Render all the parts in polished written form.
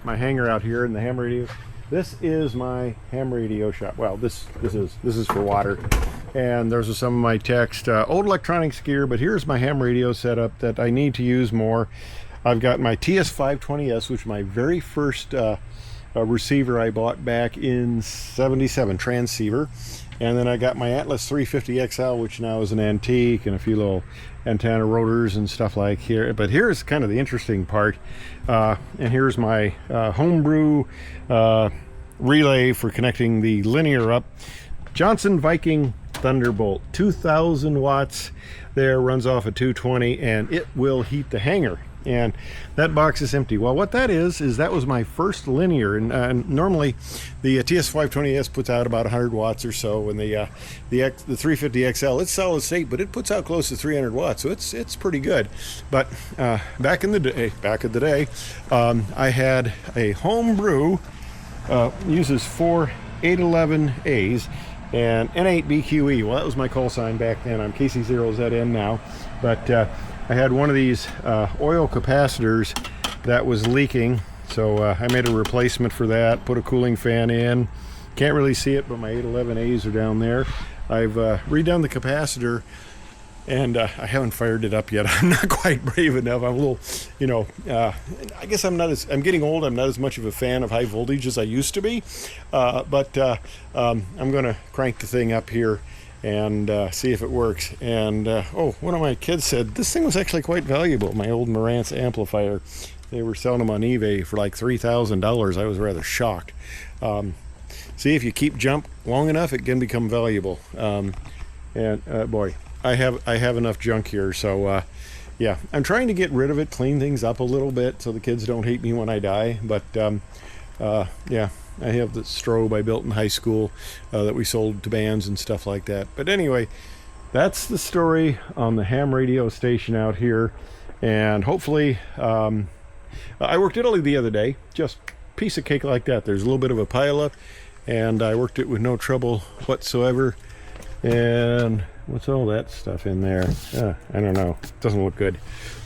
my hangar out here in the ham radio. This is my ham radio shop. Well, this is for water. And those are some of my text, old electronics gear, but here's my ham radio setup that I need to use more. I've got my TS520S, which is my very first receiver I bought back in '77, transceiver. And then I got my Atlas 350XL, which now is an antique, and a few little antenna rotors and stuff like here. But here's kind of the interesting part. And here's my homebrew relay for connecting the linear up. Johnson Viking Thunderbolt, 2,000 watts there, runs off at 220, and it will heat the hangar. And that box is empty. Well, what that is that was my first linear, and normally the TS520S puts out about 100 watts or so, and the 350XL, it's solid state, but it puts out close to 300 watts, so it's pretty good. But back in the day, I had a homebrew, uses 4 811As and N8BQE. Well, that was my call sign back then. I'm KC0ZN now, but I had one of these oil capacitors that was leaking, so I made a replacement for that, put a cooling fan in. Can't really see it, but my 811As are down there. I've redone the capacitor, and I haven't fired it up yet. I'm not quite brave enough. I'm a little, I guess I'm getting old. I'm not as much of a fan of high voltage as I used to be, but I'm going to crank the thing up here and see if it works. And one of my kids said this thing was actually quite valuable, my old Marantz amplifier. They were selling them on eBay for like $3,000. I was rather shocked. See, if you keep jump long enough, it can become valuable. Boy, I have enough junk here, so yeah, I'm trying to get rid of it, clean things up a little bit so the kids don't hate me when I die. But yeah, I have the strobe I built in high school that we sold to bands and stuff like that. But anyway, that's the story on the ham radio station out here. And hopefully, I worked Italy the other day, just piece of cake like that. There's a little bit of a pileup, and I worked it with no trouble whatsoever. And what's all that stuff in there? I don't know. It doesn't look good.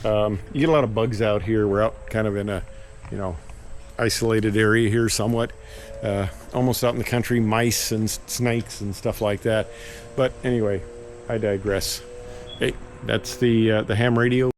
You get a lot of bugs out here. We're out kind of in a, isolated area here somewhat. Almost out in the country, mice and snakes and stuff like that. But anyway, I digress. Hey, that's the ham radio.